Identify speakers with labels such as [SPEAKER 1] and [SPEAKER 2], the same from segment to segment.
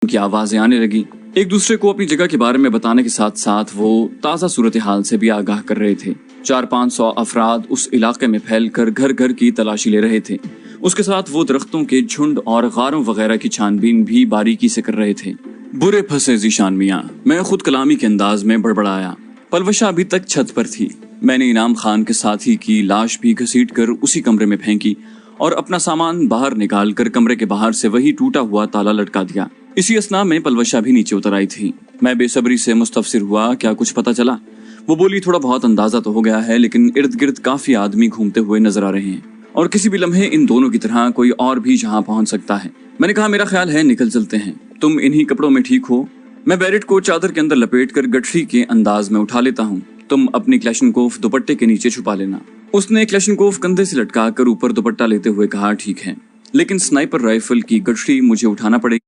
[SPEAKER 1] की आवाजें आने लगी। एक दूसरे को अपनी जगह के बारे में बताने के साथ साथ वो ताज़ा सूरत हाल से भी आगाह कर रहे थे। 400-500 अफराद उस इलाके में फैलकर घर घर की तलाशी ले रहे थे। उसके साथ वो दरख्तों के झुंड और गारों वगैरह की छानबीन भी बारीकी से कर रहे थे। बुरे फंसे जीशान मियाँ, मैं खुद कलामी के अंदाज में बड़बड़ाया। पलवशा अभी तक छत पर थी। मैंने इनाम खान के साथी की लाश भी घसीट कर उसी कमरे में फेंकी और अपना सामान बाहर निकाल कर कमरे के बाहर से वही टूटा हुआ ताला लटका दिया। इसी असना में पलवशा भी नीचे उतर आई थी। मैं बेसब्री से मुस्तफसिर हुआ, क्या कुछ पता चला? वो बोली, थोड़ा बहुत अंदाजा तो हो गया है, लेकिन इर्द गिर्द काफी आदमी घूमते हुए नजर आ रहे हैं और किसी भी लम्हे इन दोनों की तरह कोई और भी यहाँ पहुंच सकता है। मैंने कहा, मेरा ख्याल है निकल चलते हैं, तुम इन्हीं कपड़ों में ठीक हो। मैं बैरेट को चादर के अंदर लपेट कर गठरी के अंदाज में उठा लेता हूँ, तुम अपनी क्लैशनकोफ दुपट्टे के नीचे छुपा लेना। उसने क्लैशनकोफ कंधे से लटका कर ऊपर दुपट्टा लेते हुए कहा, ठीक है, लेकिन स्नाइपर राइफल की गठरी मुझे उठाना पड़ेगी।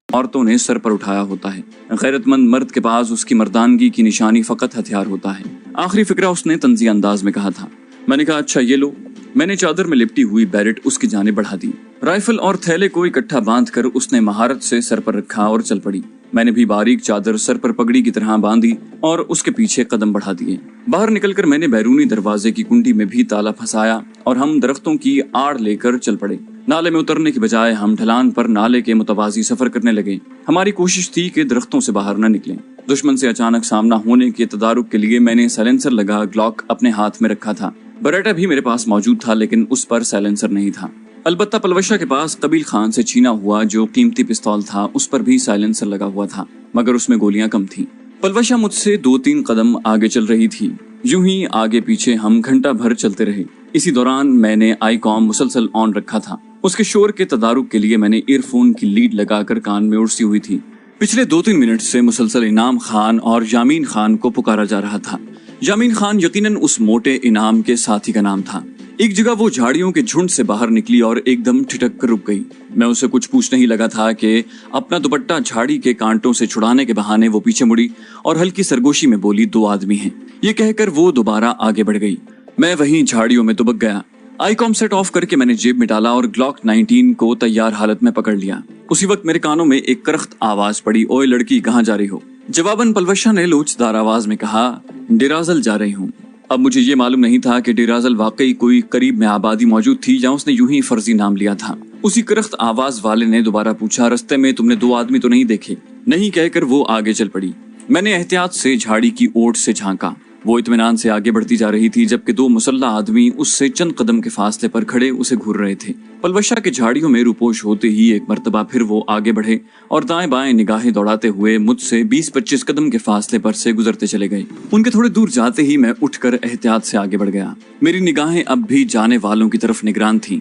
[SPEAKER 1] औरतों ने सर पर उठाया होता है। गैरतमंद मर्द के पास उसकी मर्दानगी की निशानी फकत हथियार होता है। आखिरी फिक्रा उसने तंज़िया अंदाज में कहा था। मैंने कहा, अच्छा ये लो। मैंने चादर में लिपटी हुई बैरेट उसकी जाने बढ़ा दी। राइफल और थैले को इकट्ठा बांध कर उसने महारत से सर पर रखा और चल पड़ी। मैंने भी बारीक चादर सर पर पगड़ी की तरह बांधी और उसके पीछे कदम बढ़ा दिए। बाहर निकलकर मैंने बैरूनी दरवाजे की कुंडी में भी ताला फंसाया और हम दरख्तों की आड़ लेकर चल पड़े। नाले में उतरने की बजाय हम ढलान पर नाले के मुतवाजी सफर करने लगे। हमारी कोशिश थी कि दरख्तों से बाहर न निकलें। दुश्मन से अचानक सामना होने के तदारुक के लिए मैंने साइलेंसर लगा ग्लॉक अपने हाथ में रखा था। बरेटा भी मेरे पास मौजूद था, लेकिन उस पर साइलेंसर नहीं था। अलबत्ता पलवशा के पास कबील खान से छीना हुआ जो कीमती पिस्तौल था, उस पर भी साइलेंसर लगा हुआ था, मगर उसमें गोलियां कम थीं। पलवशा मुझसे 2-3 कदम आगे चल रही थी। यूं ही आगे पीछे हम घंटा भर चलते रहे। इसी दौरान मैंने आईकॉम मुसलसल ऑन रखा था। उसके शोर के तदारुक के लिए मैंने ईयरफोन की लीड लगाकर कान में उड़सी हुई थी। पिछले 2-3 मिनट से मुसलसल इनाम खान और यामीन खान को पुकारा जा रहा था। यामीन खान यकीनन उस मोटे इनाम के साथी का नाम था। एक जगह वो झाड़ियों के झुंड से बाहर निकली और एकदम ठिठक कर रुक गई। मैं उसे कुछ पूछने ही लगा था कि अपना दुपट्टा झाड़ी के कांटों से छुड़ाने के बहाने वो पीछे मुड़ी और हल्की सरगोशी में बोली, 2 आदमी हैं। ये कहकर वो दोबारा आगे बढ़ गई। मैं वहीं झाड़ियों में दुबक गया। आईकॉम सेट ऑफ करके मैंने जेब में डाला और ग्लॉक 19 को तैयार हालत में पकड़ लिया। उसी वक्त मेरे कानों में एक करख्त आवाज पड़ी, ओए लड़की, कहाँ जा रही हो? जवाबन पलवशा ने लोचदार आवाज में कहा, डेराजल जा रही हूँ। अब मुझे ये मालूम नहीं था कि डेराजल वाकई कोई करीब में आबादी मौजूद थी या उसने यूं ही फर्जी नाम लिया था। उसी करख्त आवाज वाले ने दोबारा पूछा, रस्ते में तुमने 2 आदमी तो नहीं देखे? नहीं कहकर वो आगे चल पड़ी। मैंने एहतियात से झाड़ी की ओट से झांका। वो इत्मीनान से आगे बढ़ती जा रही थी, जबकि 2 मुसल्ला आदमी उससे चंद कदम के फासले पर खड़े उसे घूर रहे थे। पलवशा के झाड़ियों में रुपोश होते ही एक मर्तबा फिर वो आगे बढ़े और दाएं बाएं निगाहें दौड़ाते हुए मुझसे 20-25 कदम के फासले पर से गुजरते चले गए। उनके थोड़े दूर जाते ही मैं उठकर एहतियात से आगे बढ़ गया। मेरी निगाहें अब भी जाने वालों की तरफ निगरान थीं।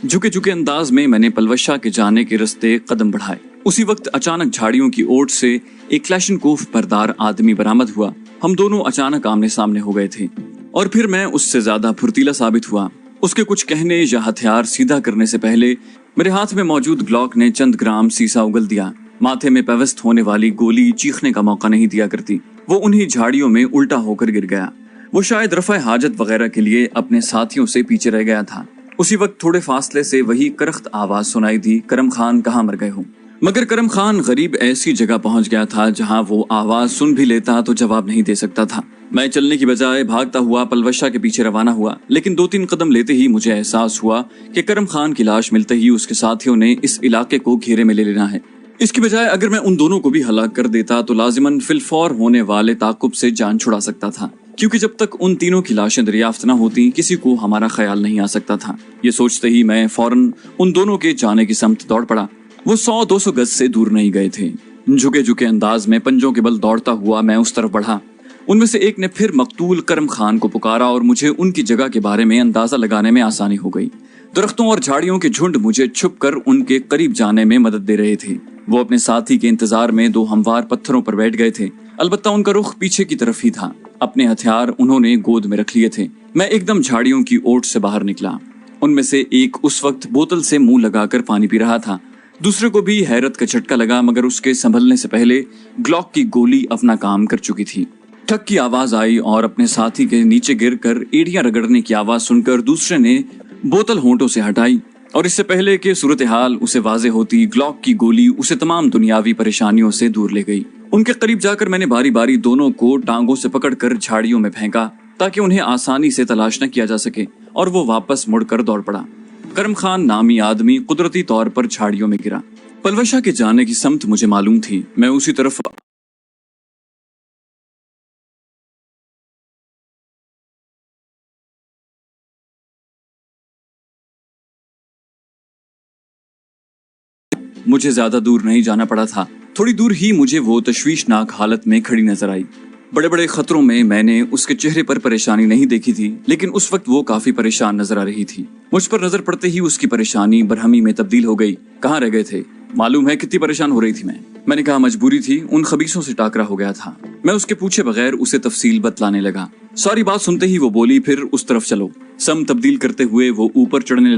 [SPEAKER 1] झुके झुके अंदाज में मैंने पलवशा के जाने के रास्ते कदम बढ़ाए। उसी वक्त अचानक झाड़ियों की ओट से एक क्लैशनकोफ बरदार आदमी बरामद हुआ। हम दोनों अचानक आमने सामने हो गए थे और फिर मैं उससे ज्यादा फुर्तीला साबित हुआ। उसके कुछ कहने या हथियार सीधा करने से पहले मेरे हाथ में मौजूद ग्लॉक ने चंद ग्राम सीसा उगल दिया। माथे में पेवस्त होने वाली गोली चीखने का मौका नहीं दिया करती। वो उन्हीं झाड़ियों में उल्टा होकर गिर गया। वो शायद रफ़ा हाजत वगैरह के लिए अपने साथियों से पीछे रह गया था। उसी वक्त थोड़े फासले से वही करख्त आवाज सुनाई दी, करम खान, कहाँ मर गए हो? मगर करम खान गरीब ऐसी जगह पहुंच गया था जहां वो आवाज सुन भी लेता तो जवाब नहीं दे सकता था। मैं चलने की बजाय भागता हुआ पलवशा के पीछे रवाना हुआ, लेकिन 2-3 कदम लेते ही मुझे एहसास हुआ कि करम खान की लाश मिलते ही उसके साथियों ने इस इलाके को घेरे में ले लेना है। इसकी बजाय अगर मैं उन दोनों को भी हलाक कर देता तो लाजिमन फिलफौर होने वाले ताकुब से जान छुड़ा सकता था, क्योंकि जब तक उन तीनों की लाशें दरियाफ्त न होती किसी को हमारा ख्याल नहीं आ सकता था। ये सोचते ही मैं फौरन उन दोनों के जाने की समत दौड़ पड़ा। वो 100-200 गज से दूर नहीं गए थे। झुके झुके अंदाज में पंजों के बल दौड़ता हुआ मैं उस तरफ बढ़ा। उनमें से एक ने फिर मकतूल करम खान को पुकारा और मुझे उनकी जगह के बारे में अंदाजा लगाने में आसानी हो गई। दरख्तों और झाड़ियों के झुंड मुझे छुपकर उनके करीब जाने में मदद दे रहे थे। वो अपने साथी के इंतजार में 2 हमवार पत्थरों पर बैठ गए थे। अलबत्ता उनका रुख पीछे की तरफ ही था। अपने हथियार उन्होंने गोद में रख लिए थे। मैं एकदम झाड़ियों की ओट से बाहर निकला। उनमें से एक उस वक्त बोतल से मुंह लगाकर पानी पी रहा था। दूसरे को भी हैरत का झटका लगा, मगर उसके संभलने से पहले ग्लॉक की गोली अपना काम कर चुकी थी। ठक की आवाज आई और अपने साथी के नीचे गिरकर एड़ियां रगड़ने की आवाज सुनकर दूसरे ने बोतल होंठों से हटाई, और इससे पहले कि सूरत हाल उसे वाजे होती, ग्लॉक की गोली उसे तमाम दुनियावी परेशानियों से दूर ले गई। उनके करीब जाकर मैंने बारी बारी दोनों को टांगों से पकड़कर झाड़ियों में फेंका ताकि उन्हें आसानी से तलाश न किया जा सके, और वो वापस मुड़कर दौड़ पड़ा। करम खान नामी आदमी कुदरती तौर पर झाड़ियों में गिरा। पलवशा के जाने की समत मुझे मालूम थी। मैं उसी तरफ मुझे ज्यादा दूर नहीं जाना पड़ा था। थोड़ी दूर ही मुझे वो तशवीशनाक हालत में खड़ी नजर आई। बड़े बड़े खतरों में मैंने उसके चेहरे पर परेशानी नहीं देखी थी, लेकिन उस वक्त वो काफी परेशान नजर आ रही थी। मुझ पर नजर पड़ते ही उसकी परेशानी बरहमी में तब्दील हो गई। कहाँ रह गए थे? मालूम है कितनी परेशान हो रही थी मैं। मैंने कहा मजबूरी थी, उन खबीसों से टाकरा हो गया था। मैं उसके पूछे बगैर उसे तफसील बतलाने लगा। सारी बात सुनते ही वो बोली, फिर उस तरफ चलो। सम तब्दील करते हुए वो ऊपर चढ़ने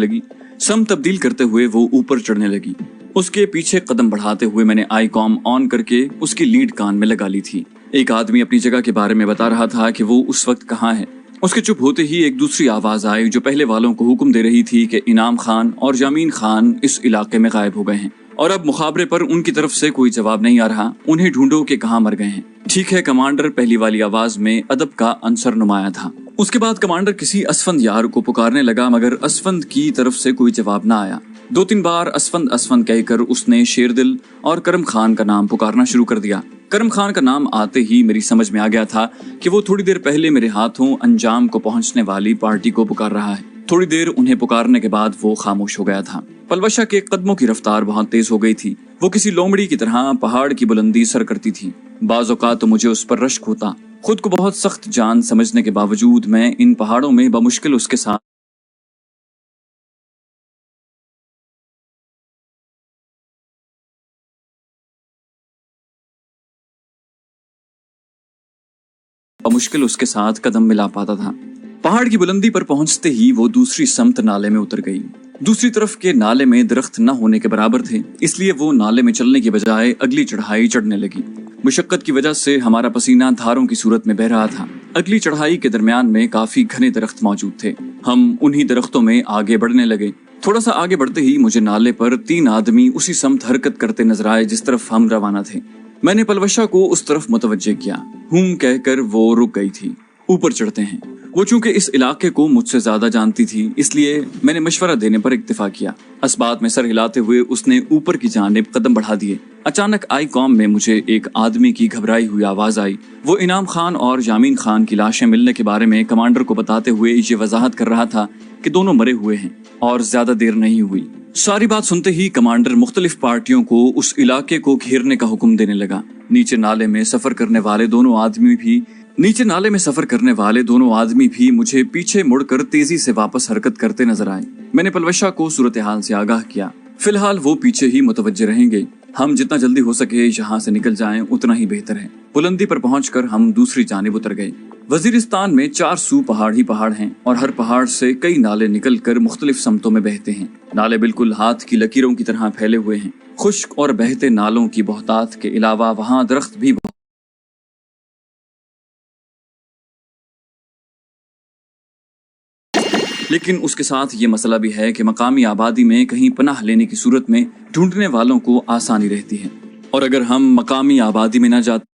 [SPEAKER 1] लगी। उसके पीछे कदम बढ़ाते हुए मैंने आई कॉम ऑन करके उसकी लीड कान में लगा ली थी। एक आदमी अपनी जगह के बारे में बता रहा था कि वो उस वक्त कहाँ है। उसके चुप होते ही एक दूसरी आवाज आई जो पहले वालों को हुक्म दे रही थी कि इनाम खान और जामीन खान इस इलाके में गायब हो गए हैं और अब मुखाबरे पर उनकी तरफ से कोई जवाब नहीं आ रहा। उन्हें ढूंढो कि कहाँ मर गए हैं। ठीक है कमांडर, पहली वाली आवाज में अदब का अंसर नुमाया था। उसके बाद कमांडर किसी असफंद यार को पुकारने लगा, मगर असफंद की तरफ से कोई जवाब न आया। 2-3 बार असफंद असफंद कहकर उसने शेरदिल और करम खान का नाम पुकारना शुरू कर दिया। करम खान का नाम आते ही मेरी समझ में आ गया था कि वो थोड़ी देर पहले मेरे हाथों अंजाम को पहुंचने वाली पार्टी को पुकार रहा है। थोड़ी देर उन्हें पुकारने के बाद वो खामोश हो गया था। पलवशा के कदमों की रफ्तार बहुत तेज हो गई थी। वो किसी लोमड़ी की तरह पहाड़ की बुलंदी सर करती थी। बाज़ औक़ात तो मुझे उस पर रश्क होता। खुद को बहुत सख्त जान समझने के बावजूद मैं इन पहाड़ों में बमुश्किल उसके साथ कदम मिला पाता था। पहाड़ की बुलंदी पर पहुंचते ही वो दूसरी समत नाले में उतर गई। दूसरी तरफ के नाले में दरख्त न होने के बराबर थे, इसलिए वो नाले में चलने की बजाय अगली चढ़ाई चढ़ने लगी। मुशक्कत की वजह से हमारा पसीना धारों की सूरत में बह रहा था। अगली चढ़ाई के दरमियान में काफी घने दरख्त मौजूद थे। हम उन्हीं दरख्तों में आगे बढ़ने लगे। थोड़ा सा आगे बढ़ते ही मुझे नाले पर 3 आदमी उसी समत हरकत करते नजर आए जिस तरफ हम रवाना थे। मैंने पलवशा को उस तरफ मुतवज्जे किया। कहकर वो रुक गई थी। ऊपर चढ़ते हैं। वो चूंकि इस इलाके को मुझसे ज्यादा जानती थी, इसलिए मैंने मशवरा देने पर इक्तिफा किया। असबात में सर हिलाते हुए उसने ऊपर की जानिब कदम बढ़ा दिए। अचानक आई कॉम में मुझे एक आदमी की घबराई हुई आवाज आई। वो इनाम खान और जामीन खान की लाशें मिलने के बारे में कमांडर को बताते हुए ये वजाहत कर रहा था कि दोनों मरे हुए हैं और ज्यादा देर नहीं हुई। सारी बात सुनते ही कमांडर मुख्तलिफ पार्टियों को उस इलाके को घेरने का हुक्म देने लगा। नीचे नाले में सफर करने वाले दोनों आदमी भी मुझे पीछे मुड़कर तेजी से वापस हरकत करते नजर आए। मैंने पलवशा को सूरत हाल से आगाह किया। फिलहाल वो पीछे ही मुतवज्जे रहेंगे। हम जितना जल्दी हो सके यहाँ से निकल जाएं उतना ही बेहतर है। बुलंदी पर पहुंचकर हम दूसरी जानिब उतर गए। वजीरिस्तान में 4 सू पहाड़ ही पहाड़ हैं और हर पहाड़ से कई नाले निकलकर मुख्तलिफ समतों में बहते हैं। नाले बिल्कुल हाथ की लकीरों की तरह फैले हुए हैं। खुश्क और बहते नालों की बहुतात के अलावा वहाँ दरख्त भी लेकिन उसके साथ ये मसला भी है कि मकामी आबादी में कहीं पनाह लेने की सूरत में ढूंढने वालों को आसानी रहती है, और अगर हम मकामी आबादी में न जाते